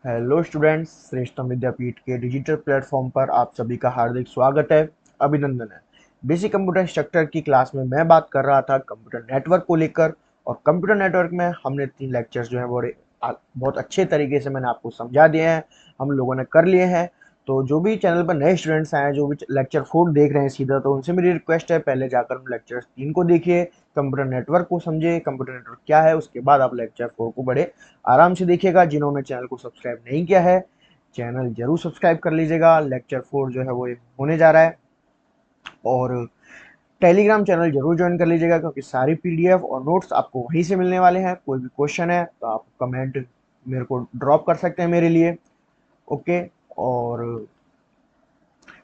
Hello students, श्रेष्ठतम विद्यापीठ के digital platform पर आप सभी का हार्दिक स्वागत है, अभिनंदन है। बेसिक कंप्यूटर इंस्ट्रक्टर की क्लास में मैं बात कर रहा था कंप्यूटर नेटवर्क को लेकर। और कंप्यूटर नेटवर्क में हमने 3 लेक्चर्स जो है बहुत अच्छे तरीके से मैंने आपको समझा दिए हैं, हम लोगों ने कर लिए हैं। तो जो भी चैनल पर नए स्टूडेंट्स आए हैं, जो भी लेक्चर 4 देख रहे हैं सीधा, तो उनसे मेरी रिक्वेस्ट है पहले जाकर लेक्चर 3 को देखिए, कंप्यूटर नेटवर्क को समझिए, कंप्यूटर नेटवर्क क्या है, उसके बाद आप लेक्चर 4 को बड़े आराम से देखिएगा। जिन्होंने चैनल को सब्सक्राइब नहीं किया है, चैनल जरूर सब्सक्राइब कर लीजिएगा। लेक्चर 4 जो है वो होने जा रहा है। और टेलीग्राम चैनल जरूर ज्वाइन कर लीजिएगा, क्योंकि सारी पीडीएफ और नोट्स आपको वहीं से मिलने वाले हैं। कोई भी क्वेश्चन है तो आप कमेंट मेरे को ड्रॉप कर सकते हैं मेरे लिए। ओके। और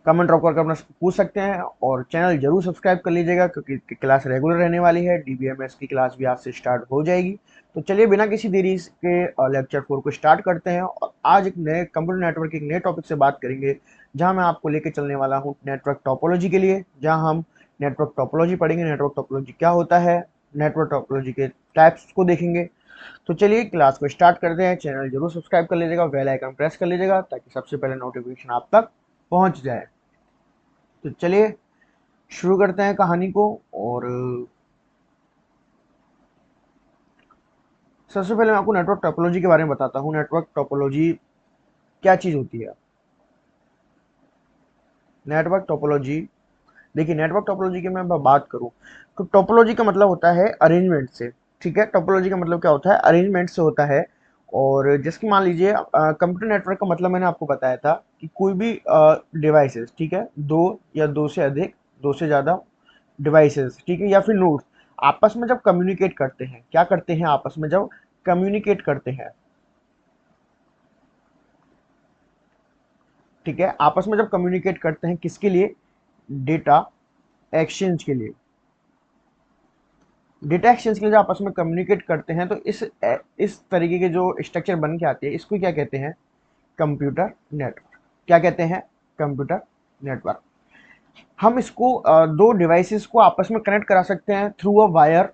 कमेंट ड्रॉप करके अपना पूछ सकते हैं, और चैनल जरूर सब्सक्राइब कर लीजिएगा, क्योंकि क्लास रेगुलर रहने वाली है। डीबीएमएस की क्लास भी आज से स्टार्ट हो जाएगी। तो चलिए बिना किसी देरी के लेक्चर 4 को स्टार्ट करते हैं। और आज एक नए कंप्यूटर नेटवर्क के एक नए टॉपिक से बात करेंगे, जहां मैं आपको लेके चलने वाला हूं नेटवर्क टोपोलॉजी के लिए, जहां हम नेटवर्क टोपोलॉजी पढ़ेंगे। नेटवर्क टोपोलॉजी क्या होता है, नेटवर्क टोपोलॉजी के टाइप्स को देखेंगे। तो चलिए क्लास को स्टार्ट करते हैं। चैनल जरूर सब्सक्राइब कर लीजिएगा, बेल आइकन प्रेस कर लीजिएगा, ताकि सबसे पहले नोटिफिकेशन आप तक पहुंच जाए। तो चलिए शुरू करते हैं कहानी को। और सबसे पहले मैं आपको नेटवर्क टोपोलॉजी के बारे में बताता हूँ। नेटवर्क टोपोलॉजी क्या चीज होती है। नेटवर्क टोपोलॉजी, देखिए नेटवर्क टोपोलॉजी की मैं बात करूँ तो टोपोलॉजी का मतलब होता है अरेंजमेंट से। ठीक है, टोपोलॉजी का मतलब क्या होता है, अरेंजमेंट से होता है। और जैसे कि मान लीजिए कंप्यूटर नेटवर्क का मतलब मैंने आपको बताया था कि कोई भी डिवाइसेस, ठीक है, दो या दो से अधिक, दो से ज्यादा डिवाइसेस, ठीक है, या फिर नोड्स आपस में जब कम्युनिकेट करते हैं, क्या करते हैं, आपस में जब कम्युनिकेट करते हैं, ठीक है, आपस में जब कम्युनिकेट करते हैं, किसके लिए, डेटा एक्सचेंज के लिए। डेटा एक्सचेंज के लिए जब आपस में कम्युनिकेट करते हैं, तो इस तरीके के जो स्ट्रक्चर बन के आती है, इसको क्या कहते हैं, कंप्यूटर नेटवर्क। क्या कहते हैं, कंप्यूटर नेटवर्क। हम इसको दो डिवाइसेस को आपस में कनेक्ट करा सकते हैं थ्रू अ वायर।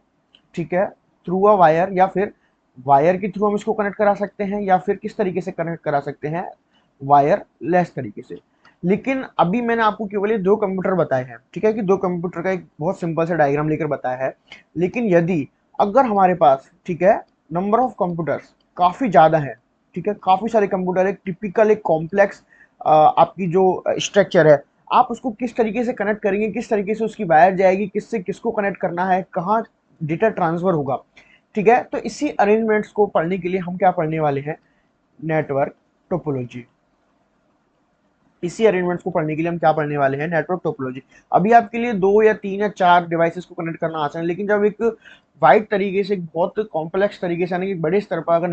ठीक है, थ्रू अ वायर, या फिर वायर के थ्रू हम इसको कनेक्ट करा सकते हैं, या फिर किस तरीके से कनेक्ट करा सकते हैं, वायरलेस तरीके से। लेकिन अभी मैंने आपको केवल ये दो कंप्यूटर बताए हैं, ठीक है, कि दो कंप्यूटर का एक बहुत सिंपल सा डायग्राम लेकर बताया है। लेकिन यदि अगर हमारे पास, ठीक है, नंबर ऑफ कंप्यूटर्स काफी ज्यादा है, ठीक है, काफी सारे कंप्यूटर, एक टिपिकल एक कॉम्प्लेक्स आपकी जो स्ट्रक्चर है, आप उसको किस तरीके से कनेक्ट करेंगे, किस तरीके से उसकी वायर जाएगी, किससे किसको कनेक्ट करना है, कहाँ डेटा ट्रांसफर होगा। ठीक है, तो इसी अरेंजमेंट्स को पढ़ने के लिए हम क्या पढ़ने वाले हैं, नेटवर्क टोपोलॉजी। इसी अरेंजमेंट्स को पढ़ने के लिए हम क्या पढ़ने वाले हैं, नेटवर्क टोपोलॉजी। अभी आपके लिए दो या तीन या चार डिवाइसेस को कनेक्ट करना आसान है, लेकिन जब एक वाइड तरीके से, एक बहुत कॉम्प्लेक्स तरीके से, यानी कि बड़े स्तर पर अगर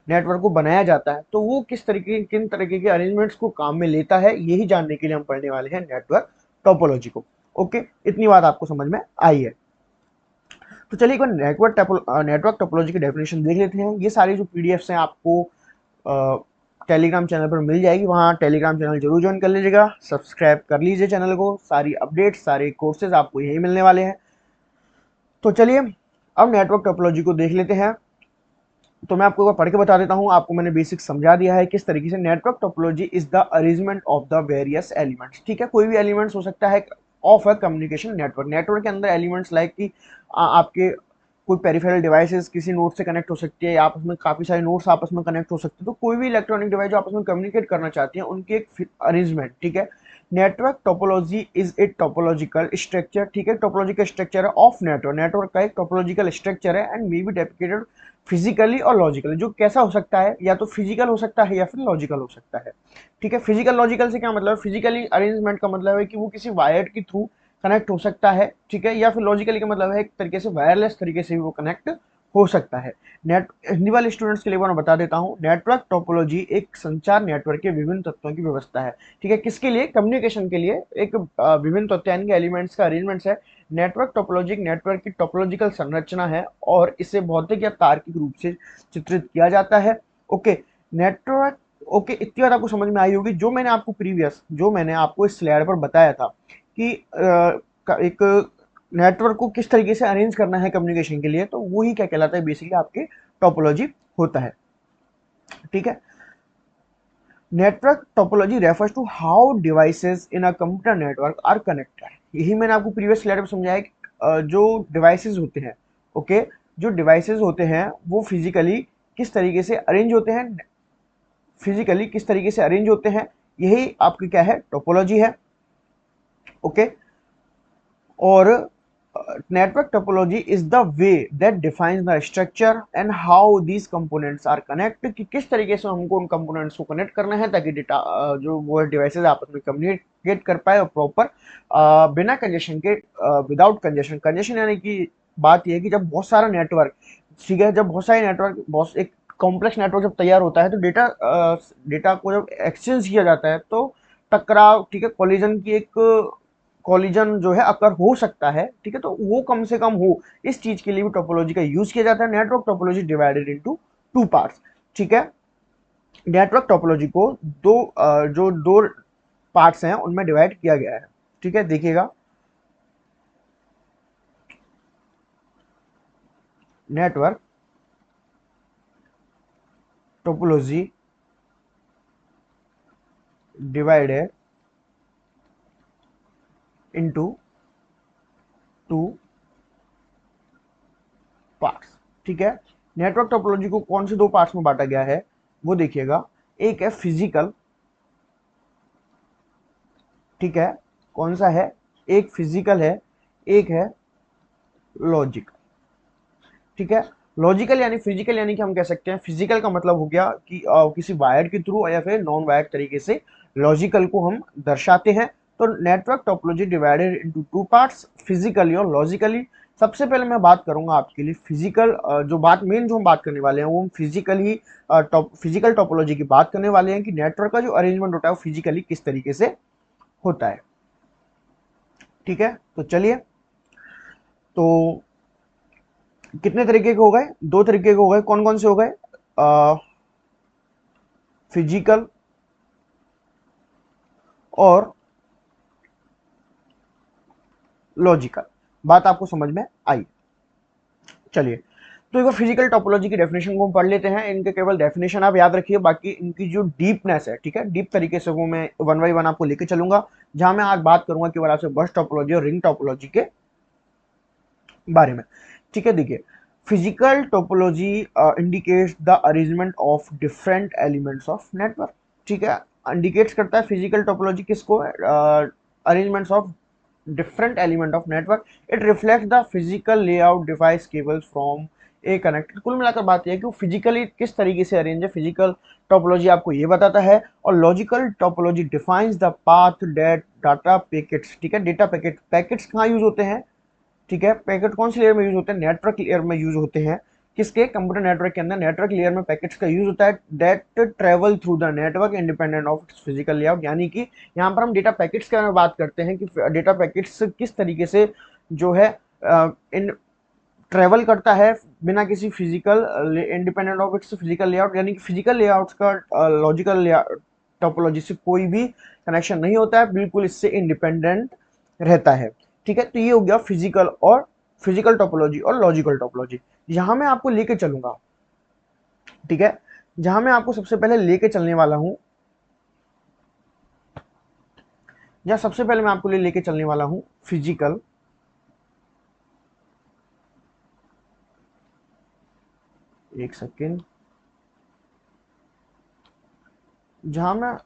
नेटवर्क को बनाया जाता है, तो वो किन तरीके के अरेंजमेंट्स को काम में लेता है, यही जानने के लिए हम पढ़ने वाले हैं नेटवर्क टोपोलॉजी को। ओके, इतनी बात आपको समझ में आई है। तो चलिए एक बार नेटवर्क टोपोलॉजी की डेफिनेशन देख लेते हैं। ये सारी जो पीडीएफ्स हैं आपको टेलीग्राम चैनल पर मिल जाएगी, वहाँ टेलीग्राम चैनल जरूर ज्वाइन कर लीजिएगा, सब्सक्राइब कर लीजिए चैनल को। सारी अपडेट्स, सारे कोर्सेज आपको यही मिलने वाले हैं। तो चलिए अब नेटवर्क टोपोलॉजी को देख लेते हैं। तो मैं आपको एक बार पढ़ के बता देता हूँ। आपको मैंने बेसिक समझा दिया है किस तरीके से network topology is the arrangement of the various elements. ठीक है, कोई भी एलिमेंट्स हो सकता है of a communication network. Network के अंदर एलिमेंट्स लाइक कि आपके कोई पेरिफेरल डिवाइसेस किसी नोड से कनेक्ट हो सकती है, आपस में काफी सारे नोड्स आपस में कनेक्ट हो सकते हैं। तो कोई भी इलेक्ट्रॉनिक डिवाइस जो आपस में कम्युनिकेट करना चाहती है, उनकी एक अरेंजमेंट। ठीक है, network topology is a topological structure. ठीक है, टोपोलॉजिकल स्ट्रक्चर है ऑफ नेटवर्क। नेटवर्क का एक टोपोलॉजिकल स्ट्रक्चर है एंड मे बी डेप्लिकेटेड फिजिकली और लॉजिकली। जो कैसा हो सकता है, या तो फिजिकल हो सकता है या फिर लॉजिकल हो सकता है। ठीक है, फिजिकल लॉजिकल से क्या मतलब है, फिजिकली अरेंजमेंट का मतलब है कि वो किसी वायर के थ्रू कनेक्ट हो सकता है, ठीक है, या फिर लॉजिकली का मतलब है एक तरीके से वायरलेस तरीके से भी वो कनेक्ट हो सकता है। नेट हिंदी वाले स्टूडेंट्स के लिए मैं बता देता हूँ, नेटवर्क टोपोलॉजी एक संचार नेटवर्क के विभिन्न तत्वों की व्यवस्था है। ठीक है, किसके लिए, कम्युनिकेशन के लिए एक विभिन्न तत्व यानी कि एलिमेंट्स का अरेंजमेंट्स है। नेटवर्क टोपोलॉजी एक नेटवर्क की टोपोलॉजिकल संरचना है, और इसे भौतिक या तार्किक रूप से चित्रित किया जाता है। ओके, नेटवर्क, ओके, इतनी बात आपको समझ में आई होगी। जो मैंने आपको इस स्लाइड पर बताया था कि एक नेटवर्क को किस तरीके से अरेंज करना है कम्युनिकेशन के लिए, तो वही क्या कहलाता है, बेसिकली आपके टोपोलॉजी होता है। ठीक है। Network topology refers to how devices in a computer network are connected. यही मैंने आपको प्रीवियस स्लाइड में समझाया कि जो डिवाइसेस होते हैं, ओके, जो डिवाइसेस होते हैं वो फिजिकली किस तरीके से अरेंज होते हैं, फिजिकली किस तरीके से अरेंज होते हैं, यही आपकी क्या है, टोपोलॉजी है। ओके। और network topology is the way that defines the structure and how these components are connect, कि किस तरीके से हमको उन कंपोनेंट्स को कनेक्ट करना है ताकि डेटा जो वो डिवाइसेस आपस में कम्युनिकेट कर पाए और प्रॉपर बिना कंजेशन के, विदाउट कंजेशन। कंजेशन यानी कि बात यह है कि जब बहुत सारा नेटवर्क, ठीक है, जब बहुत सारे नेटवर्क, बहुत एक कॉम्प्लेक्स नेटवर्क जब तैयार होता है तो डेटा को जब एक्सचेंज किया जाता है तो टकराव, ठीक है, कॉलिजन की एक कॉलिजन जो है अकर हो सकता है, ठीक है, तो वो कम से कम हो, इस चीज के लिए भी टोपोलॉजी का यूज किया जाता है। Network topology divided into two parts, ठीक है। नेटवर्क टोपोलॉजी को जो दो पार्ट्स हैं उनमें डिवाइड किया गया है, ठीक है, देखिएगा। Network topology divided into two parts, ठीक है। नेटवर्क टोपोलॉजी को कौन से दो पार्ट्स में बांटा गया है वो देखिएगा। एक है फिजिकल, ठीक है, कौन सा है, एक फिजिकल है, एक है लॉजिकल, ठीक है। लॉजिकल यानी फिजिकल यानी कि हम कह सकते हैं फिजिकल का मतलब हो गया कि किसी वायर के थ्रू या फिर नॉन वायर तरीके से लॉजिकल को हम दर्शाते हैं। तो network topology divided into two parts, physically और लॉजिकली। सबसे पहले मैं बात करूंगा आपके लिए फिजिकल, जो बात मेन जो हम बात करने वाले हैं वो हम फिजिकली फिजिकल टोपोलॉजी की बात करने वाले हैं कि नेटवर्क का जो अरेंजमेंट होता है वो फिजिकली किस तरीके से होता है, ठीक है। तो चलिए, तो कितने तरीके के हो गए, दो तरीके के हो गए, कौन कौन से हो गए, फिजिकल और लॉजिकल। बात आपको समझ में आई। चलिए, तो एक बार फिजिकल टोपोलॉजी की डेफिनेशन को हम पढ़ लेते हैं। इनके केवल डेफिनेशन आप याद रखिए, बाकी इनकी जो डीपनेस है, ठीक है, डीप तरीके से वो मैं वन बाई वन आपको लेके चलूंगा, जहां मैं आज बात करूंगा केवल आपसे बस टोपोलॉजी और रिंग टोपोलॉजी के बारे में, ठीक है। देखिए, physical topology indicates the arrangement of different elements of network, ठीक है। इंडिकेट्स करता है फिजिकल टोपोलॉजी किसको, arrangements of different element of network. It reflects the physical layout device cables from a connected। कुल मिलाकर बात यह है कि वो फिजिकली किस तरीके से अरेंज है, फिजिकल टोपोलॉजी आपको ये बताता है। और logical topology defines the path that data packets, ठीक है। डेटा पैकेट, पैकेट्स कहाँ यूज होते हैं, ठीक है, पैकेट कौन सी लेयर में यूज होते हैं, नेटवर्क लेयर में यूज होते हैं। किसके, कंप्यूटर नेटवर्क के अंदर नेटवर्क लेयर में पैकेट्स का यूज होता है। That travel through the network independent of physical layout, यानी कि यहाँ पर हम डेटा पैकेट्स के बारे में बात करते हैं कि डेटा पैकेट्स किस तरीके से जो है इन ट्रेवल करता है बिना किसी physical, independent of its physical layout, यानी कि फिजिकल लेआउट्स का लॉजिकल टोपोलॉजी से कोई भी कनेक्शन नहीं होता है, बिल्कुल इससे इंडिपेंडेंट रहता है, ठीक है। तो ये हो गया फिजिकल और फिजिकल टोपोलॉजी और लॉजिकल टोपोलॉजी। यहां मैं आपको लेके चलूंगा, ठीक है, जहां मैं आपको सबसे पहले लेके चलने वाला हूं, या सबसे पहले मैं आपको लेके चलने वाला हूं फिजिकल, एक सेकेंड, जहां मैं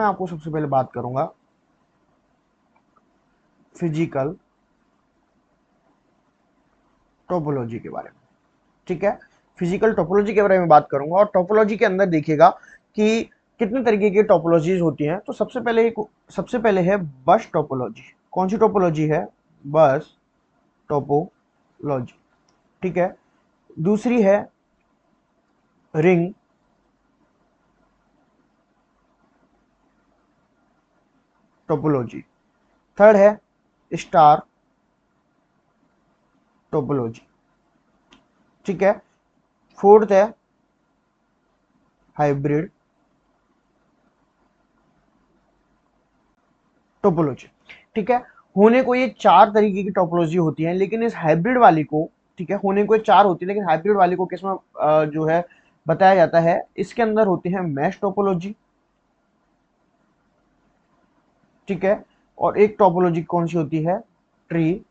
आपको सबसे पहले बात करूंगा फिजिकल टोपोलॉजी के बारे में, ठीक है। फिजिकल टोपोलॉजी के बारे में बात करूंगा और टोपोलॉजी के अंदर देखिएगा कि कितने तरीके की टोपोलॉजीज होती हैं। तो सबसे पहले है बस टोपोलॉजी। कौन सी टोपोलॉजी है, बस टोपोलॉजी, ठीक है। दूसरी है रिंग टोपोलॉजी। थर्ड है स्टार टोपोलॉजी, ठीक है। फोर्थ है हाइब्रिड टोपोलॉजी, ठीक है। होने को ये चार तरीके की टोपोलॉजी होती है, लेकिन इस हाइब्रिड वाली को, ठीक है, होने को ये चार होती है, लेकिन हाइब्रिड वाली को किसमें जो है बताया जाता है, इसके अंदर होती है मैश टोपोलॉजी, ठीक है। और एक टोपोलॉजी कौन सी होती है, ट्री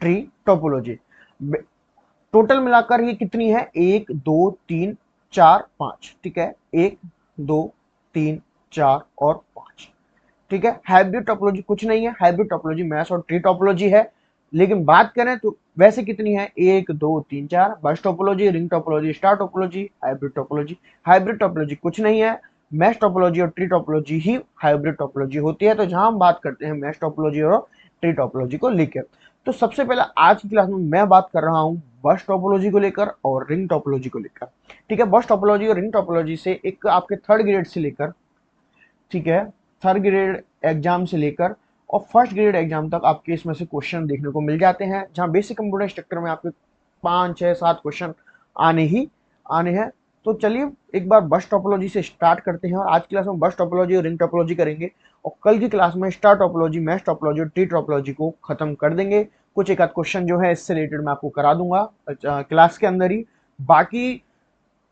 ट्री टोपोलॉजी। टोटल मिलाकर ये कितनी है, एक दो तीन चार पांच, ठीक है, एक दो तीन चार और पांच, ठीक है। हाइब्रिड टोपोलॉजी कुछ नहीं है, हाइब्रिड टोपोलॉजी मैश और ट्री टोपोलॉजी है। लेकिन बात करें तो वैसे कितनी है, एक दो तीन चार, बस topology, ring topology, star topology, hybrid topology. Hybrid topology कुछ नहीं है, मैश टोपोलॉजी और ट्री टोपोलॉजी ही हाइब्रिड टोपोलॉजी होती है। तो जहां हम बात करते हैं मैश टोपोलॉजी और ट्री टोपोलॉजी को लेकर, तो सबसे पहले आज की क्लास में मैं बात कर रहा हूं बस टोपोलॉजी को लेकर और रिंग टोपोलॉजी को लेकर, ठीक है। बस टोपोलॉजी और रिंग टोपोलॉजी से एक आपके थर्ड ग्रेड से लेकर, ठीक है, थर्ड ग्रेड एग्जाम से लेकर और फर्स्ट ग्रेड एग्जाम तक आपके इसमें से क्वेश्चन देखने को मिल जाते हैं, जहां बेसिक कंप्यूटर स्ट्रक्चर में आपके 5 6 7 क्वेश्चन आने ही आने हैं। तो चलिए एक बार बस टोपोलॉजी से स्टार्ट करते हैं, और आज की क्लास में बस टोपोलॉजी और रिंग टोपोलॉजी करेंगे, और कल की क्लास में स्टार टोपोलॉजी, मैश टोपोलॉजी और ट्री टोपोलॉजी को खत्म कर देंगे। कुछ एक आध क्वेश्चन जो है इससे रिलेटेड मैं आपको करा दूंगा क्लास के अंदर ही। बाकी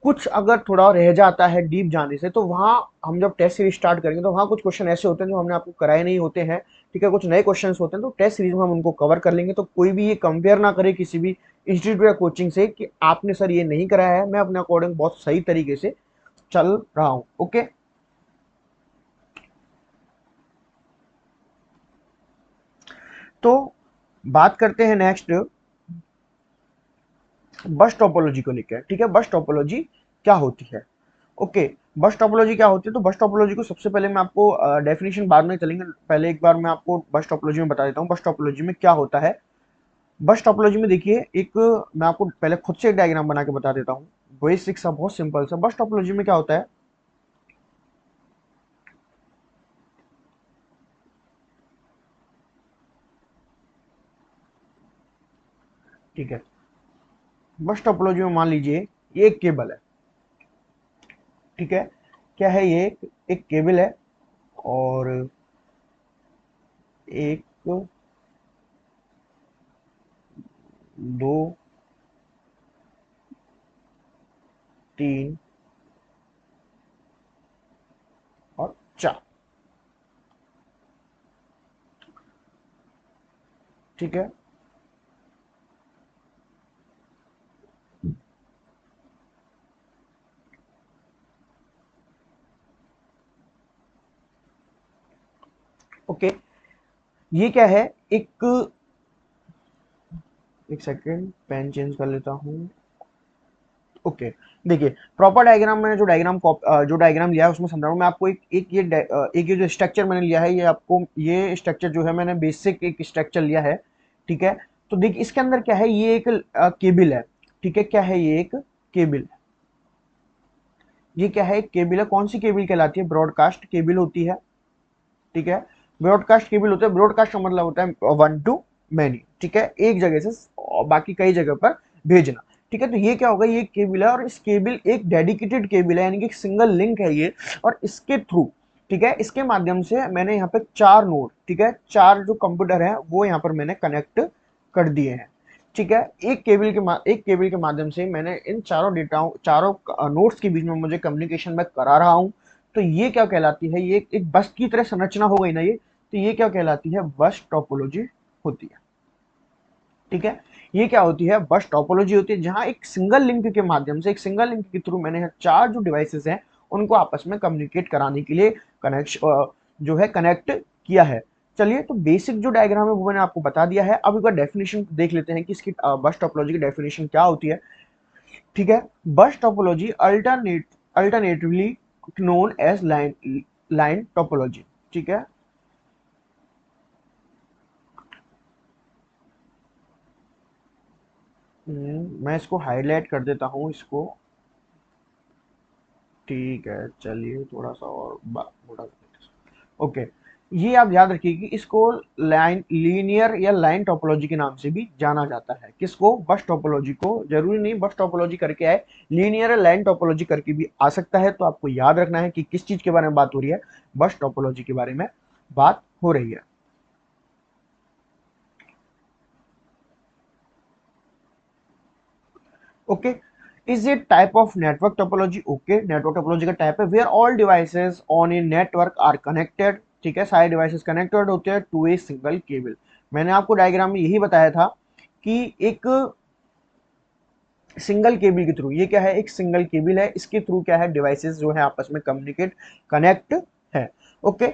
कुछ अगर थोड़ा रह जाता है डीप जाने से, तो वहाँ हम जब टेस्ट सीरीज स्टार्ट करेंगे तो वहाँ कुछ क्वेश्चन ऐसे होते हैं जो हमने आपको कराए नहीं होते हैं, ठीक है, कुछ नए क्वेश्चंस होते हैं, तो टेस्ट सीरीज में हम उनको कवर कर लेंगे। तो कोई भी ये कंपेयर ना करे किसी भी इंस्टीट्यूट या कोचिंग से कि आपने सर ये नहीं कराया है, मैं अपने अकॉर्डिंग बहुत सही तरीके से चल रहा हूँ, ओके। तो बात करते हैं नेक्स्ट बस टोपोलॉजी को लेकर, ठीक है। बस टोपोलॉजी क्या होती है, ओके। बस टोपोलॉजी क्या होती है, तो बस टोपोलॉजी को सबसे पहले मैं आपको डेफिनेशन बाद में चलेंगे, पहले एक बार मैं आपको बस टोपोलॉजी में बता देता हूँ बस टोपोलॉजी में क्या होता है। बस टोपोलॉजी में देखिए, एक मैं आपको पहले खुद से एक डायग्राम बना के बता देता हूँ, बेसिक सा, बहुत सिंपल सा। बस टोपोलॉजी में क्या होता है, ठीक है। बस टोपोलॉजी में मान लीजिए ये एक केबल है, ठीक है। क्या है ये, एक केबल है, और एक दो तीन और चार, ठीक है, ओके। ये क्या है, एक सेकेंड पेन चेंज कर लेता हूँ, ओके। देखिए प्रॉपर डायग्राम, मैंने जो डायग्राम लिया है उसमें समझा रहा हूँ मैं आपको। एक ये जो स्ट्रक्चर मैंने लिया है, ये आपको, ये स्ट्रक्चर जो है मैंने बेसिक एक स्ट्रक्चर लिया है, ठीक है। तो देखिए इसके अंदर क्या है, ये एक केबल है, ठीक है। क्या है ये, एक केबल है, ये क्या है, एक केबल है। कौन सी केबल कहलाती है, ब्रॉडकास्ट केबल होती है, ठीक है। ब्रॉडकास्ट केबल होता है, ब्रॉडकास्ट का मतलब होता है वन टू मैनी, ठीक है, एक जगह से बाकी कई जगह पर भेजना, ठीक है। तो ये क्या होगा, ये केबल है, और इस केबल एक डेडिकेटेड केबल है, यानी कि एक सिंगल लिंक है ये, और इसके थ्रू, ठीक है, इसके माध्यम से मैंने यहाँ पे चार नोड, ठीक है, चार जो कंप्यूटर है वो यहाँ पर मैंने कनेक्ट कर दिए हैं, ठीक है। एक केबल के माध्यम से मैंने इन चारों डेटाओं, चारों नोड्स के बीच में मुझे कम्युनिकेशन मैं करा रहा हूँ। तो ये क्या कहलाती है, ये एक बस की तरह संरचना हो गई ना ये, तो ये क्या कहलाती है, बस टोपोलॉजी होती है, ठीक है। ये क्या होती है, बस टोपोलॉजी होती है, जहां एक सिंगल लिंक के माध्यम से, एक सिंगल लिंक के थ्रू मैंने चार जो डिवाइसेस हैं उनको आपस में कम्युनिकेट कराने के लिए कनेक्शन जो है कनेक्ट किया है। चलिए, तो बेसिक जो डायग्राम है वो मैंने आपको बता दिया है। अब एक बार डेफिनेशन देख लेते हैं कि इसकी बस टोपोलॉजी की डेफिनेशन क्या होती है, ठीक है। Bus topology alternatively known as line line topology, ठीक है। मैं इसको हाईलाइट कर देता हूँ इसको, ठीक है। चलिए थोड़ा सा और मोटा कर देते हैं, ओके। ये आप याद रखिए कि इसको लाइन लीनियर या लाइन टोपोलॉजी के नाम से भी जाना जाता है। किसको? बस टोपोलॉजी को। जरूरी नहीं बस टोपोलॉजी करके आए, लीनियर या लाइन टोपोलॉजी करके भी आ सकता है। तो आपको याद रखना है कि किस चीज के बारे में बात हो रही है, बस टोपोलॉजी के बारे में बात हो रही है। Okay, is a type of network topology. Okay, network topology का टाइप है where all devices on a network are connected. ठीक है, सारे डिवाइसेस कनेक्टेड होते हैं टू ए सिंगल केबल। मैंने आपको डायग्राम में यही बताया था कि एक सिंगल केबल के थ्रू, ये क्या है, एक सिंगल केबल है, इसके थ्रू क्या है, डिवाइसेस जो है आपस में कम्युनिकेट कनेक्ट है। ओके,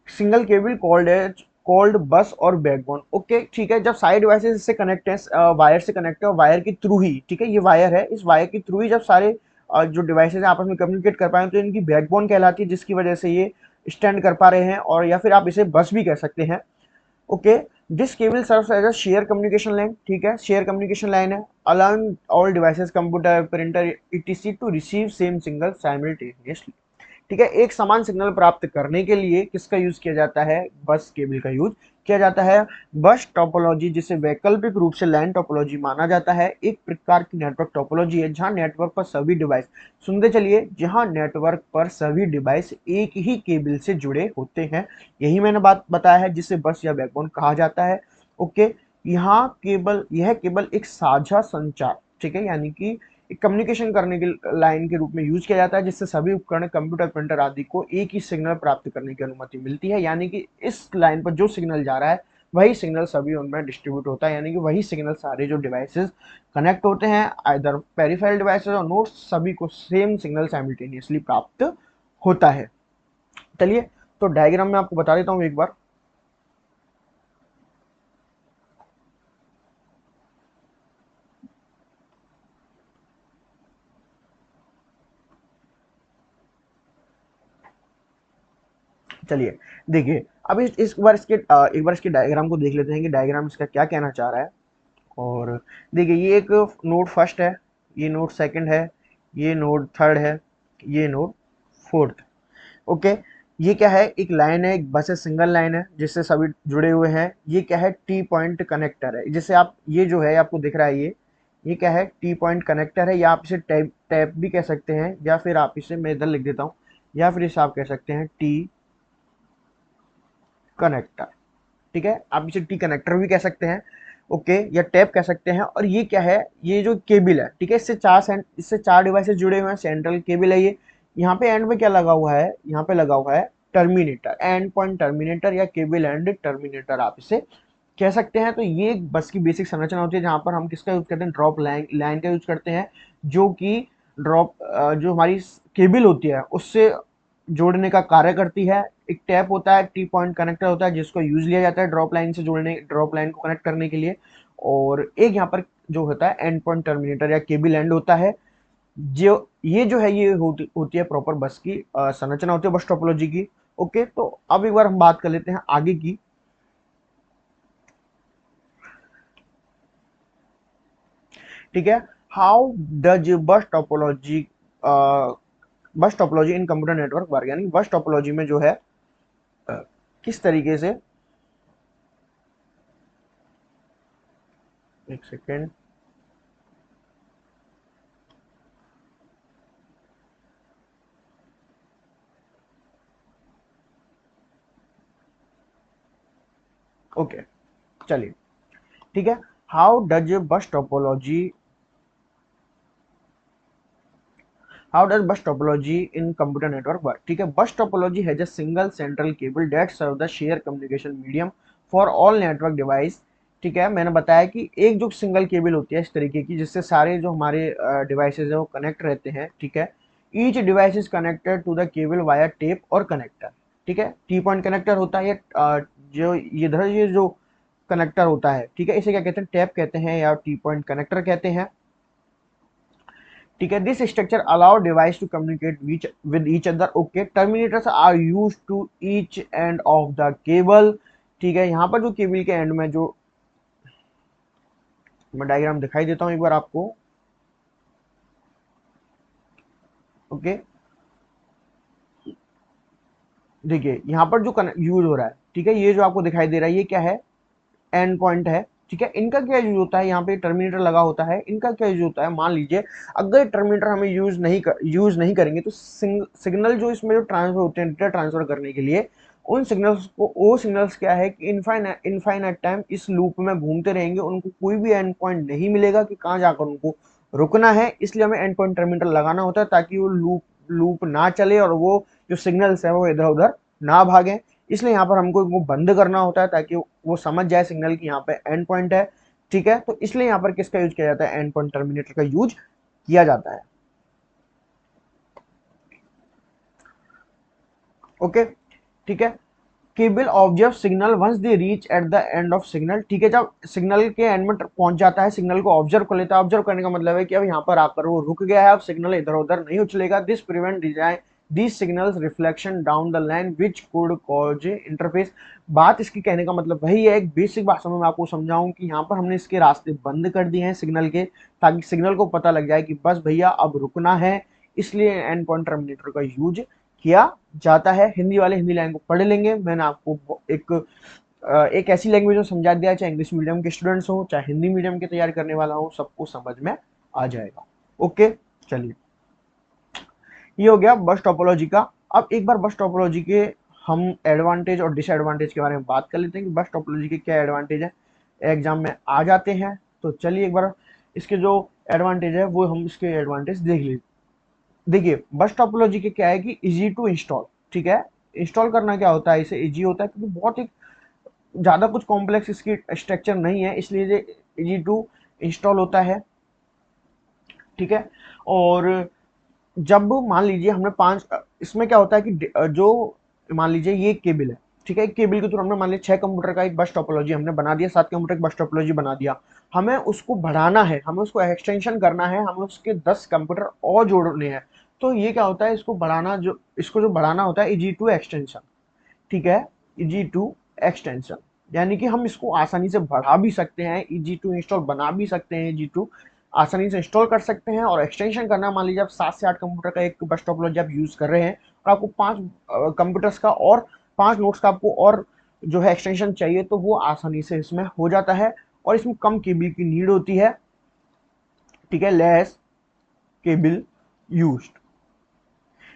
सिंगल केबल कॉल्ड बस और बैकबोन। ओके ठीक है, जब सारे डिवाइसेस इससे कनेक्ट है, वायर से कनेक्ट है, वायर के थ्रू ही, ठीक है, ये वायर है, इस वायर के थ्रू ही जब सारे जो डिवाइसेस हैं आपस में कम्युनिकेट कर पाए तो इनकी बैकबोन कहलाती है, जिसकी वजह से ये स्टैंड कर पा रहे हैं, और या फिर आप इसे बस भी कह सकते हैं। Okay, this cable serves as a share communication line. ठीक है, शेयर कम्युनिकेशन लाइन है, allowing all devices, computer, printer, ETC to receive same signal simultaneously. ठीक है, एक समान सिग्नल प्राप्त करने के लिए किसका यूज किया जाता है? बस केबल का यूज किया जाता है। बस टोपोलॉजी, जिसे वैकल्पिक रूप से लैन टोपोलॉजी माना जाता है, एक प्रकार की नेटवर्क टोपोलॉजी है जहां नेटवर्क पर सभी डिवाइस, सुनते चलिए, जहां नेटवर्क पर सभी डिवाइस एक ही केबल से जुड़े होते हैं। यही मैंने बात बताया है, जिसे बस या बैकबोन कहा जाता है। ओके, यहाँ केबल, यह केबल एक साझा संचार, ठीक है, यानी कि एक कम्युनिकेशन करने के लाइन के रूप में यूज किया जाता है, जिससे सभी उपकरण, कंप्यूटर, प्रिंटर आदि को एक ही सिग्नल प्राप्त करने की अनुमति मिलती है। यानी कि इस लाइन पर जो सिग्नल जा रहा है वही सिग्नल सभी उनमें डिस्ट्रीब्यूट होता है, यानी कि वही सिग्नल सारे जो डिवाइसेस कनेक्ट होते हैं, आइदर पेरिफेरल डिवाइसेस और नोड्स, सभी को सेम सिग्नल साइमल्टेनियसली प्राप्त होता है। चलिए, तो डायग्राम में आपको बता देता हूँ एक बार। चलिए देखिए, अब इस बार इसके एक बार इसके डायग्राम को देख लेते हैं कि डायग्राम इसका क्या कहना चाह रहा है। और देखिए, ये एक नोड फर्स्ट है, ये नोड सेकंड है, ये नोड थर्ड है, ये नोड फोर्थ। ओके, ये क्या है, एक लाइन है, एक बस है, सिंगल लाइन है जिससे सभी जुड़े हुए हैं। ये क्या है, टी पॉइंट कनेक्टर है, जिसे आप, ये जो है आपको दिख रहा है, ये क्या है, टी पॉइंट कनेक्टर है, या आप इसे टैप टैप भी कह सकते हैं, या फिर आप इसे, मैं इधर लिख देता हूँ, या फिर इसे आप कह सकते हैं टी कनेक्टर। ठीक है, आप इसे टी कनेक्टर भी कह सकते हैं, ओके, या टैप कह सकते हैं। और ये क्या है, ये जो केबल है, ठीक है, इससे चार डिवाइसेस जुड़े हुए हैं, सेंट्रल केबल है ये। यहाँ पे एंड में क्या लगा हुआ है, यहाँ पे लगा हुआ है टर्मिनेटर, एंड पॉइंट टर्मिनेटर, या केबल एंड टर्मिनेटर आप इसे कह सकते हैं। तो ये एक बस की बेसिक संरचना होती है, जहां पर हम किसका यूज करते हैं, ड्रॉप लाइन लाइन का यूज करते हैं, जो कि ड्रॉप, जो हमारी केबल होती है उससे जोड़ने का कार्य करती है। एक टैप होता है, टी पॉइंट कनेक्टर होता है, जिसको यूज लिया जाता है ड्रॉप लाइन से जोड़ने, ड्रॉप लाइन को कनेक्ट करने के लिए। और एक यहाँ पर जो होता है एंड पॉइंट टर्मिनेटर या केबल एंड होता है। जो ये जो है, ये होती है प्रॉपर बस की संरचना होती है, बस टोपोलॉजी की। ओके, तो अब एक बार हम बात कर लेते हैं आगे की। ठीक है, how does bus topology in computer network work, यानी बस टोपोलॉजी में जो है अ, किस तरीके से, एक सेकेंड, ओके, चलिए, ठीक है, how does bus topology, how does bus topology in computer network work. ठीक है, bus topology has a single central cable that serve the share communication medium for all network device. ठीक है, मैंने बताया कि एक जो सिंगल केबल होती है इस तरीके की, जिससे सारे जो हमारे डिवाइसेज है वो कनेक्ट रहते हैं। ठीक है, each device is connected to the cable via tap or connector. ठीक है, टी पॉइंट कनेक्टर होता है, जो ये इधर ये जो कनेक्टर होता है, ठीक है, इसे क्या कहते हैं, टैप कहते हैं या टी पॉइंट कनेक्टर कहते हैं। ठीक है, this structure allow device to communicate with each other. Okay, terminators are use to each end of the cable. ठीक है, यहाँ पर जो केबल के एंड में जो, मैं डायग्राम दिखाई देता हूँ एक बार आपको। ओके, देखिए यहाँ पर जो यूज हो रहा है, ठीक है, ये जो आपको दिखाई दे रहा है ये क्या है, एंड पॉइंट है, ठीक है। इनका क्या यूज होता है, यहाँ पे टर्मिनेटर लगा होता है, इनका क्या यूज होता है, मान लीजिए अगर टर्मिनेटर हमें यूज नहीं करेंगे तो सिग्नल जो इसमें जो ट्रांसफर होते हैं डेटा ट्रांसफर करने के लिए, उन सिग्नल्स को, वो सिग्नल्स क्या है कि इनफाइनाइट टाइम इस लूप में घूमते रहेंगे, उनको कोई भी एंड पॉइंट नहीं मिलेगा कि कहाँ जाकर उनको रुकना है। इसलिए हमें एंड पॉइंट टर्मिनेटर लगाना होता है ताकि वो लूप लूप ना चले और वो जो सिग्नल्स है वो इधर उधर ना भागे। इसलिए यहाँ पर हमको वो बंद करना होता है ताकि वो समझ जाए सिग्नल की यहाँ पे एंड पॉइंट है, ठीक है। तो इसलिए यहाँ पर किसका यूज किया जाता है, एंड पॉइंट टर्मिनेटर का यूज किया जाता है। ओके, ठीक है। Cable observe signal once they reach at the end of signal, ठीक है, जब सिग्नल के एंड में पहुंच जाता है, सिग्नल को ऑब्जर्व कर लेता है। ऑब्जर्व करने का मतलब है कि अब यहाँ पर आकर वो रुक गया है, अब सिग्नल इधर उधर नहीं उछलेगा। This prevent design this signals reflection down the line which could cause interface. बात इसकी कहने का मतलब वही है, एक बेसिक भाषा में मैं आपको समझाऊं कि यहाँ पर हमने इसके रास्ते बंद कर दिए हैं सिग्नल के, ताकि सिग्नल को पता लग जाए कि बस भैया अब रुकना है। इसलिए एंड पॉइंट टर्मिनेटर का यूज किया जाता है। हिंदी वाले हिंदी लाइन को पढ़ लेंगे, मैंने आपको एक ऐसी लैंग्वेज में समझा दिया, चाहे इंग्लिश मीडियम के स्टूडेंट्स हो चाहे हिंदी मीडियम की तैयारी करने वाला हो, सबको समझ में आ जाएगा। ओके, चलिए, ये हो गया बस टोपोलॉजी का। अब एक बार बस टोपोलॉजी के हम एडवांटेज और डिसएडवांटेज के बारे में बात कर लेते हैं कि बस टोपोलॉजी के क्या एडवांटेज है, एग्जाम में आ जाते हैं। तो चलिए एक बार इसके जो एडवांटेज है वो हम इसके एडवांटेज देख लेते। देखिए बस टोपोलॉजी के क्या है कि इजी टू इंस्टॉल, ठीक है। इंस्टॉल करना क्या होता है, इसे इजी होता है क्योंकि बहुत ही ज़्यादा कुछ कॉम्प्लेक्स इसकी स्ट्रक्चर नहीं है, इसलिए ये इजी टू इंस्टॉल होता है, ठीक है। और जब मान लीजिए हमने पांच, इसमें क्या होता है कि जो मान लीजिए ये केबल है, ठीक है, एक केबल के थ्रू हमने मान लीजिए 6 कंप्यूटर का एक बस टोपोलॉजी हमने बना दिया, 7 कंप्यूटर का बस टोपोलॉजी बना दिया। हमें उसको बढ़ाना है, हमें उसको एक्सटेंशन करना है, हमें उसके 10 कंप्यूटर और जोड़ने हैं। तो ये क्या होता है, इसको जो बढ़ाना होता है इजी टू एक्सटेंशन, ठीक है, इजी टू एक्सटेंशन। यानी कि हम इसको आसानी से बढ़ा भी सकते हैं, इजी टू इंस्टॉल बना भी सकते हैं, इजी टू आसानी से इंस्टॉल कर सकते हैं। और एक्सटेंशन करना, मान लीजिए आप 7 से 8 कंप्यूटर का एक बस टोपोलॉजी आप यूज कर रहे हैं और आपको 5 कंप्यूटर्स का और 5 नोट्स का आपको और जो है एक्सटेंशन चाहिए, तो वो आसानी से इसमें हो जाता है। और इसमें कम केबल की नीड होती है, ठीक है, लेस केबल यूज।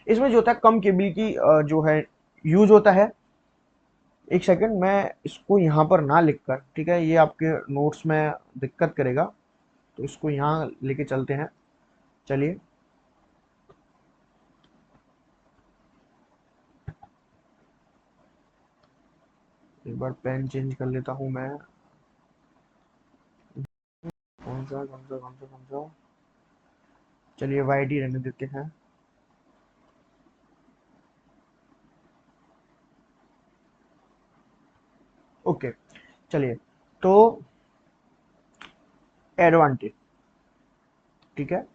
इसमें जो होता है कम केबल की जो है यूज होता है। एक सेकंड, मैं इसको यहाँ पर ना लिखकर, ठीक है, ये आपके नोट्स में दिक्कत करेगा, तो इसको यहाँ लेके चलते हैं। चलिए, एक बार पेन चेंज कर लेता हूँ मैं। कौन सा, चलिए वाइट ही रहने देते हैं। ओके, चलिए, तो एडवांटेज, ठीक है,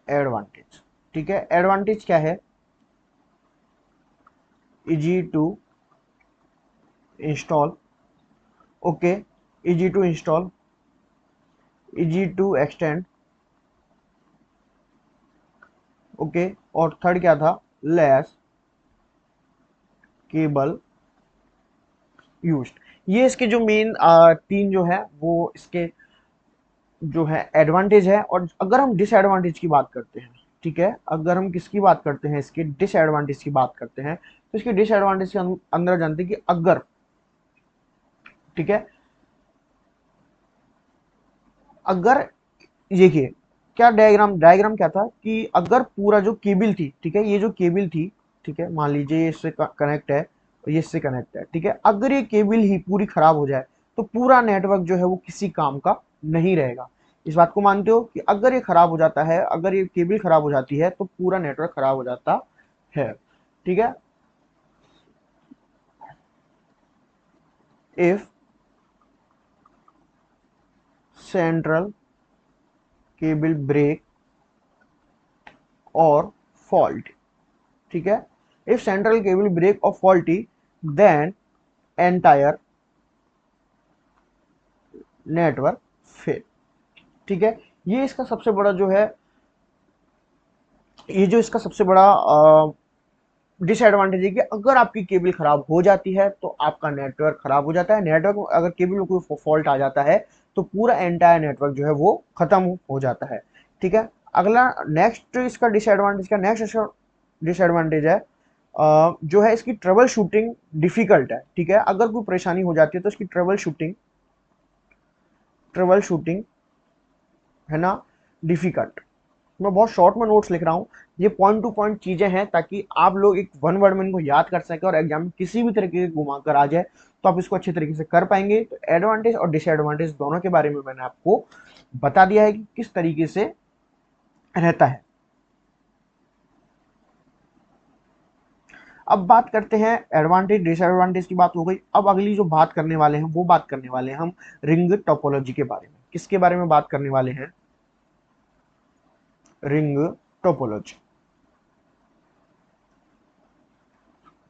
एडवांटेज, ठीक है, एडवांटेज क्या है, easy to install, okay, easy to install, easy to extend, okay. और थर्ड क्या था, लेस केबल यूज। ये इसके जो मेन तीन जो है वो इसके जो है एडवांटेज है। और अगर हम डिसएडवांटेज की बात करते हैं, ठीक है, अगर हम किसकी बात करते हैं, इसके डिसएडवांटेज की बात करते हैं, तो इसके डिसएडवांटेज के अंदर जानते हैं कि अगर, ठीक है, अगर देखिए क्या डायग्राम क्या था कि अगर पूरा जो केबल थी, ठीक है, ये जो केबल थी, ठीक है, मान लीजिए ये इससे कनेक्ट है और ये इससे कनेक्ट है, ठीक है, अगर ये केबल ही पूरी खराब हो जाए तो पूरा नेटवर्क जो है वो किसी काम का नहीं रहेगा। इस बात को मानते हो कि अगर ये खराब हो जाता है, अगर ये केबल खराब हो जाती है तो पूरा नेटवर्क खराब हो जाता है, ठीक है। If central cable break or fault, ठीक है, if central cable break or faulty then entire network fail, ठीक है। ये इसका सबसे बड़ा जो है, ये जो इसका सबसे बड़ा डिसएडवांटेज है कि अगर आपकी केबल खराब हो जाती है तो आपका नेटवर्क खराब हो जाता है। नेटवर्क अगर केबल में कोई फॉल्ट आ जाता है तो पूरा एंटायर नेटवर्क जो है वो खत्म हो जाता है। ठीक है, अगला नेक्स्ट इसका डिसएडवांटेज का नेक्स्ट डिसएडवांटेज है जो है इसकी ट्रबल शूटिंग डिफिकल्ट है। ठीक है, अगर कोई परेशानी हो जाती है तो इसकी ट्रबल शूटिंग है ना डिफिकल्ट। मैं बहुत शॉर्ट में नोट्स लिख रहा हूँ, ये पॉइंट टू पॉइंट चीजें हैं ताकि आप लोग एक वन वर्ड में इनको याद कर सकें और एग्जाम में किसी भी तरीके से घुमा कर आ जाए तो आप इसको अच्छे तरीके से कर पाएंगे। तो एडवांटेज और डिसएडवांटेज दोनों के बारे में मैंने आपको बता दिया है कि किस तरीके से रहता है। अब बात करते हैं एडवांटेज डिसएडवांटेज की बात हो गई। अब अगली जो बात करने वाले हैं वो बात करने वाले हैं हम रिंग टोपोलॉजी के बारे में। किसके बारे में बात करने वाले हैं? Ring topology.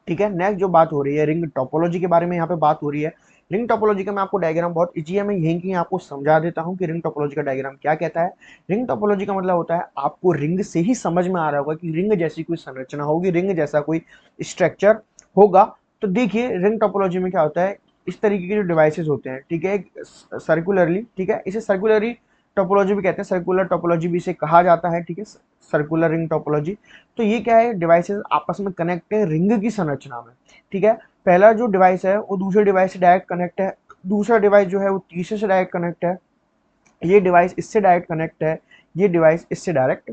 ठीक है, नेक्स्ट जो बात हो रही है रिंग टोपोलॉजी के बारे में यहाँ पे बात हो रही है। रिंग टोपोलॉजी का मैं आपको डायग्राम बहुत इजी है, मैं यहीं की आपको समझा देता हूँ कि रिंग टोपोलॉजी का डायग्राम क्या कहता है। रिंग टोपोलॉजी का मतलब होता है, आपको रिंग से ही समझ में आ रहा होगा कि रिंग जैसी कोई संरचना होगी, रिंग जैसा कोई स्ट्रक्चर होगा। तो देखिए रिंग टोपोलॉजी में क्या होता है, इस तरीके के जो डिवाइसेस होते हैं, ठीक है, सर्कुलरली, ठीक है, इसे सर्कुलरी टोपोलॉजी भी कहते हैं, सर्कुलर टोपोलॉजी भी इसे कहा जाता है। ठीक है, सर्कुलर रिंग टोपोलॉजी। तो ये क्या है, डिवाइसेस आपस में कनेक्ट है रिंग की संरचना में। ठीक है, पहला जो डिवाइस है वो दूसरे डिवाइस से डायरेक्ट कनेक्ट है, दूसरा डिवाइस जो है वो तीसरे से डायरेक्ट कनेक्ट है, ये डिवाइस इससे डायरेक्ट कनेक्ट है, ये डिवाइस इससे डायरेक्ट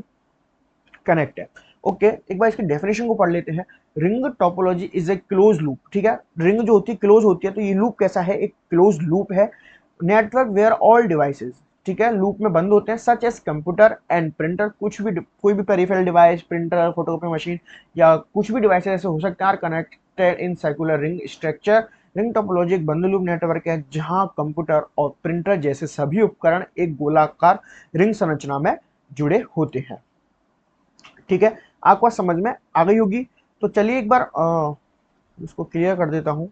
कनेक्ट है। ओके, एक बार इसकी डेफिनेशन को पढ़ लेते हैं। Ring topology is a close loop. ठीक है, रिंग जो होती है क्लोज होती है, तो ये लूप कैसा है, एक क्लोज लूप है। नेटवर्क वेयर ऑल डिवाइसेस, ठीक है, लूप में बंद होते हैं, such as computer and printer, कुछ भी कोई भी peripheral device, printer, photocopy machine या कुछ भी डिवाइस ऐसे हो सकते हैं, are connected in circular ring structure. Ring topology एक बंद लूप नेटवर्क है जहां कंप्यूटर और प्रिंटर जैसे सभी उपकरण एक गोलाकार रिंग संरचना में जुड़े होते हैं। ठीक है, आपको बात समझ में आ गई होगी। तो चलिए एक बार इसको क्लियर कर देता हूं।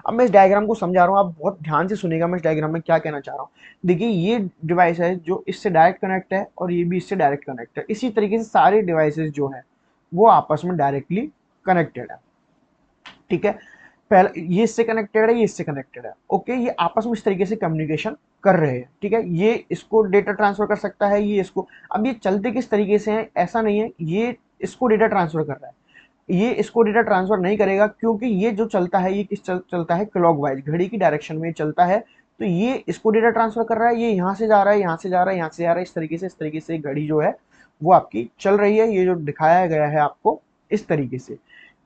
अब मैं इस डायग्राम को समझा रहा हूँ, आप बहुत ध्यान से सुनिएगा मैं इस डायग्राम में क्या कहना चाह रहा हूँ। देखिए ये डिवाइस है जो इससे डायरेक्ट कनेक्ट है और ये भी इससे डायरेक्ट कनेक्ट है। इसी तरीके से सारे डिवाइसेस जो है वो आपस में डायरेक्टली कनेक्टेड है। ठीक है, पहला ये इससे कनेक्टेड है, ये इससे कनेक्टेड है। ओके, ये आपस में इस तरीके से कम्युनिकेशन कर रहे हैं। ठीक है, ये इसको डेटा ट्रांसफर कर सकता है, ये इसको। अब ये चलते किस तरीके से हैं, ऐसा नहीं है ये इसको डेटा ट्रांसफर कर रहा है, ये इसको डेटा ट्रांसफर नहीं करेगा, क्योंकि ये जो चलता है ये चलता है क्लॉकवाइज, घड़ी की डायरेक्शन में चलता है। तो ये इसको डेटा ट्रांसफर कर रहा है, ये यहाँ से जा रहा है, यहाँ से जा रहा है, यहाँ से जा रहा है, इस तरीके से घड़ी जो है वो आपकी चल रही है। ये जो दिखाया गया है आपको इस तरीके से।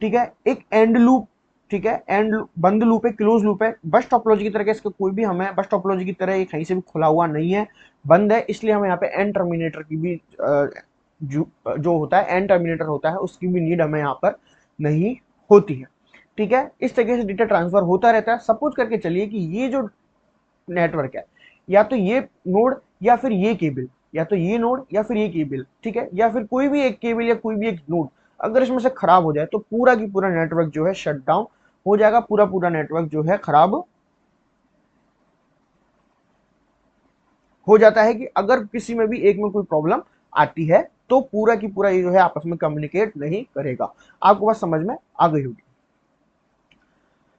ठीक है, एक एंड लूप, ठीक है, एंड बंद लूप है, क्लोज लूप है, बस टोपोलॉजी की तरह का इसका कोई भी हमें बस टोपोलॉजी की तरह ये कहीं से भी खुला हुआ नहीं है, बंद है। इसलिए हमें यहाँ पे एंड टर्मिनेटर की भी जो होता है एंड टर्मिनेटर होता है उसकी भी नीड हमें यहाँ पर नहीं होती है। ठीक है, इस तरीके से डेटा ट्रांसफर होता रहता है। सपोज करके चलिए कि ये जो नेटवर्क है, या तो ये नोड या फिर ये केबल, या तो ये नोड या फिर ये केबल, ठीक है, या फिर कोई भी एक केबल या कोई भी एक नोड अगर इसमें से खराब हो जाए तो पूरा की पूरा नेटवर्क जो है शट डाउन हो जाएगा, पूरा पूरा नेटवर्क जो है खराब हो जाता है। कि अगर किसी में भी एक में कोई प्रॉब्लम आती है तो पूरा की पूरा ये जो है आपस में कम्युनिकेट नहीं करेगा। आपको बात समझ में आ गई होगी।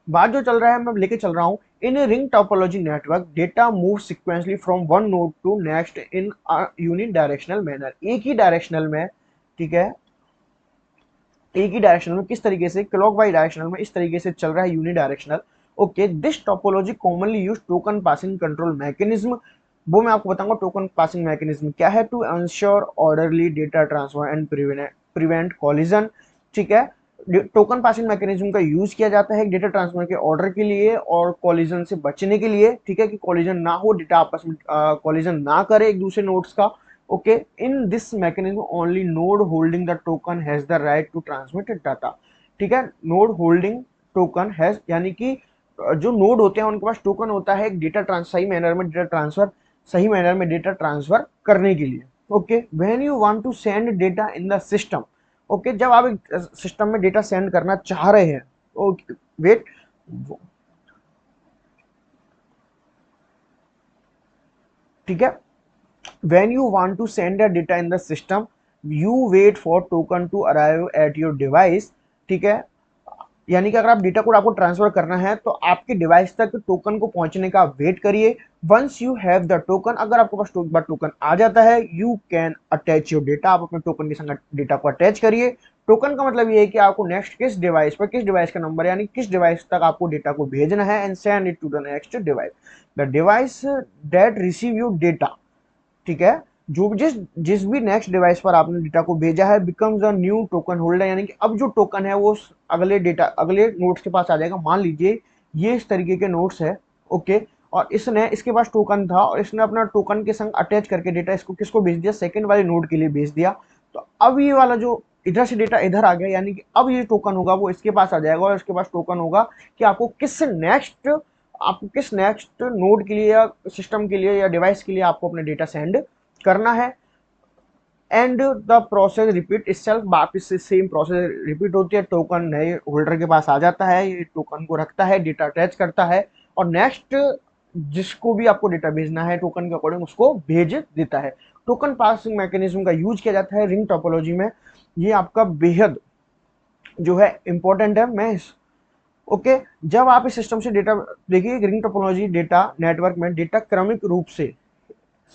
बात जो चल रहा है मैं लेके चल रहा हूं, in ring topology network data move sequentially from one node to next in unidirectional manner, एक ही डायरेक्शनल में। ठीक है, एक ही डायरेक्शनल में, किस तरीके से, क्लॉक वाइज डायरेक्शनल में इस तरीके से चल रहा है, unidirectional. Okay, this topology commonly use token passing control mechanism, वो मैं आपको बताऊंगा टोकन पासिंग मैकेनिज्म क्या है, to ensure orderly data transfer and prevent collision. ठीक है, टोकन पासिंग मैकेनिज्म का यूज किया जाता है डेटा ट्रांसफर के ऑर्डर के लिए और कॉलिजन से बचने के लिए। ठीक है, कि कॉलिजन ना हो, डेटा आपस में कॉलिजन ना करे एक दूसरे नोड्स का। Okay, in this mechanism only node holding the token has the right to transmit data. ठीक है, नोड होल्डिंग टोकन हैज, यानी कि जो नोड होते हैं उनके पास टोकन होता है एक डेटा सही मैनर में डेटा ट्रांसफर, सही मैनर में डेटा ट्रांसफर करने के लिए। Okay, when you want to send data in the system, okay, जब आप एक सिस्टम में डेटा सेंड करना चाह रहे हैं, ओके वेट, ठीक है, when you want to send a data in the system, you wait for token to arrive at your device, ठीक है। यानी कि अगर आप डेटा कोड आपको ट्रांसफर करना है तो आपके डिवाइस तक टोकन को पहुंचने का वेट करिए। Once you have the token, अगर आपके पास एक बार टोकन आ जाता है, you can attach your data, आप अपने टोकन के संग डेटा को अटैच करिए। टोकन का मतलब ये है कि आपको नेक्स्ट किस डिवाइस पर, किस डिवाइस का नंबर यानी किस डिवाइस तक आपको डेटा को भेजना है, and send it to the next device. The device that receive your data, ठीक है, जो जिस जिस भी नेक्स्ट डिवाइस पर आपने डेटा को भेजा है, becomes a new token holder, यानी कि अब जो टोकन है वो अगले डेटा अगले नोड्स के पास आ जाएगा। मान लीजिए ये इस तरीके के नोड्स है, ओके, और इसने इसके पास टोकन था और इसने अपना टोकन के संग अटैच करके डेटा इसको किसको भेज दिया, सेकंड वाले नोड के लिए भेज दिया। तो अब ये वाला जो इधर से डेटा इधर आ गया, यानी कि अब ये टोकन होगा वो इसके पास आ जाएगा और इसके पास टोकन होगा कि आपको किस नेक्स्ट नोड के लिए या सिस्टम के लिए या डिवाइस के लिए आपको अपना डेटा सेंड करना है। And the process repeat itself, वापिस से सेम प्रोसेस रिपीट होती है। टोकन नए होल्डर के पास आ जाता है, ये टोकन को रखता है, डेटा अटैच करता है और नेक्स्ट जिसको भी आपको डेटा भेजना है टोकन के अकॉर्डिंग उसको भेज देता है। टोकन पासिंग मैकेनिज्म का यूज किया जाता है रिंग टोपोलॉजी में। ये आपका बेहद जो है इंपॉर्टेंट है। मैं ओके, जब आप इस सिस्टम से डेटा देखिए, रिंग टोपोलॉजी डेटा नेटवर्क में डेटा क्रमिक रूप से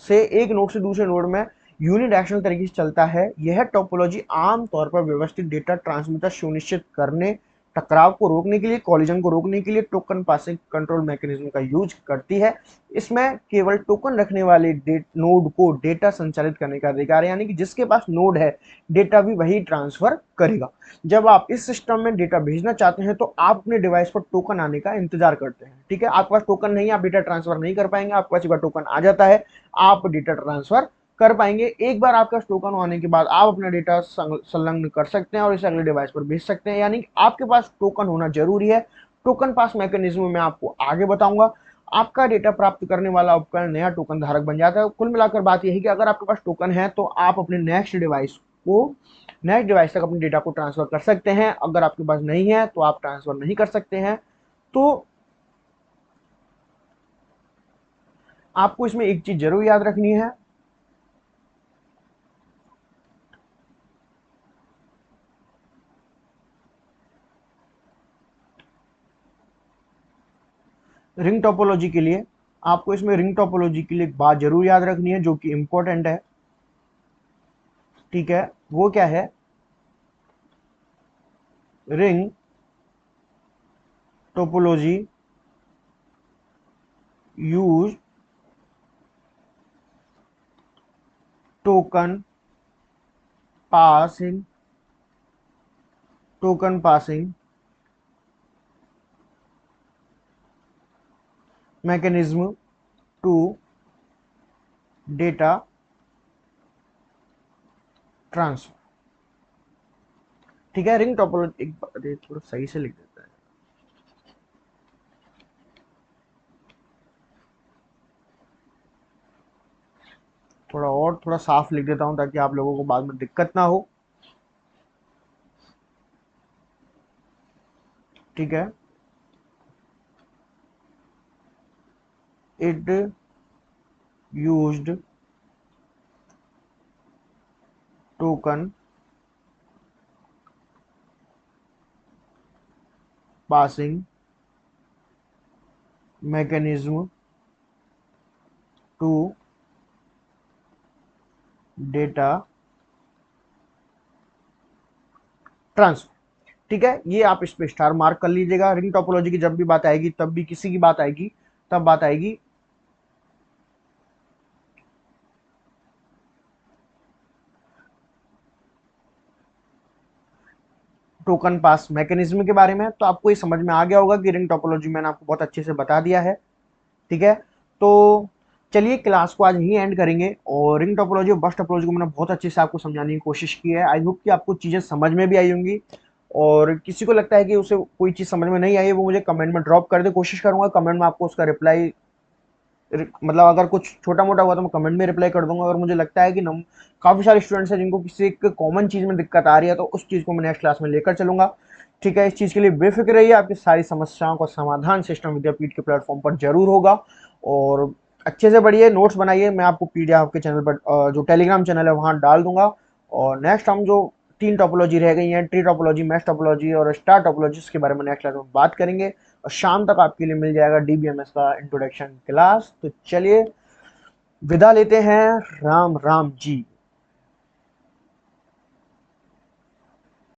एक नोड से दूसरे नोड में यूनिडायरेक्शनल तरीके से चलता है। यह टोपोलॉजी आमतौर पर व्यवस्थित डेटा ट्रांसमिटर सुनिश्चित करने, टकराव को रोकने के लिए, कॉलिजन को रोकने के लिए टोकन पासिंग कंट्रोल मैकेनिज्म का यूज करती है। इसमें केवल टोकन रखने वाले नोड को डेटा संचालित करने का अधिकार है, यानी कि जिसके पास नोड है डेटा भी वही ट्रांसफर करेगा। जब आप इस सिस्टम में डेटा भेजना चाहते हैं तो आप अपने डिवाइस पर टोकन आने का इंतजार करते हैं, ठीक है। आपके पास टोकन नहीं है, आप डेटा ट्रांसफर नहीं कर पाएंगे। आपके पास एक बार टोकन आ जाता है, आप डेटा ट्रांसफर कर पाएंगे। एक बार आपका टोकन आने के बाद आप अपना डेटा संलग्न कर सकते हैं और इसे अगले डिवाइस पर भेज सकते हैं, यानी कि आपके पास टोकन होना जरूरी है। टोकन पास मैकेनिज्म में आपको आगे बताऊंगा। आपका डेटा प्राप्त करने वाला उपकरण नया टोकन धारक बन जाता है। कुल मिलाकर बात यही कि अगर आपके पास टोकन है तो आप अपने नेक्स्ट डिवाइस तक अपने डेटा को ट्रांसफर कर सकते हैं। अगर आपके पास नहीं है तो आप ट्रांसफर नहीं कर सकते हैं। तो आपको इसमें एक चीज जरूर याद रखनी है, रिंग टोपोलॉजी के लिए आपको इसमें रिंग टोपोलॉजी के लिए एक बात जरूर याद रखनी है जो कि इंपॉर्टेंट है, ठीक है। वो क्या है, ring topology use token passing mechanism to data transfer, ठीक है। रिंग टोपोलॉजी एक बार थोड़ा सही से लिख देता है, थोड़ा साफ लिख देता हूं ताकि आप लोगों को बाद में दिक्कत ना हो, ठीक है। It used token passing mechanism to data transfer, ठीक है। ये आप इस पे स्टार मार्क कर लीजिएगा। रिंग टोपोलॉजी की जब भी बात आएगी, तब भी किसी की बात आएगी, तब बात आएगी टोकन पास मैकेनिज्म के बारे में। तो आपको ये समझ में आ गया होगा कि रिंग टोपोलॉजी मैंने आपको बहुत अच्छे से बता दिया है, ठीक है। तो चलिए क्लास को आज यही एंड करेंगे और रिंग टोपोलॉजी और बस टोपोलॉजी को मैंने बहुत अच्छे से आपको समझाने की कोशिश की है। आई होप कि आपको चीज़ें समझ में भी आई होंगी, और किसी को लगता है कि उसे कोई चीज़ समझ में नहीं आई है वो मुझे कमेंट में ड्रॉप कर दे। कोशिश करूंगा कमेंट में आपको उसका रिप्लाई, मतलब अगर कुछ छोटा मोटा हुआ तो मैं कमेंट में रिप्लाई कर दूंगा। अगर मुझे लगता है कि काफ़ी सारे स्टूडेंट्स हैं जिनको किसी एक कॉमन चीज़ में दिक्कत आ रही है तो उस चीज़ को मैं नेक्स्ट क्लास में लेकर चलूंगा, ठीक है। इस चीज़ के लिए बेफिक्र रहिए, आपकी सारी समस्याओं का समाधान सिस्टम विद्यापीठ के प्लेटफॉर्म पर जरूर होगा। और अच्छे से बढ़िए, नोट्स बनाइए, मैं आपको पीडीएफ के चैनल पर जो टेलीग्राम चैनल है वहाँ डाल दूंगा। और नेक्स्ट हम जो 3 टोपोलॉजी रह गई हैं, ट्री टोपोलॉजी, मैश टोपोलॉजी और स्टार टोपोलॉजी, इसके बारे में नेक्स्ट क्लास में बात करेंगे। और शाम तक आपके लिए मिल जाएगा डीबीएमएस का इंट्रोडक्शन क्लास। तो चलिए विदा लेते हैं, राम राम जी।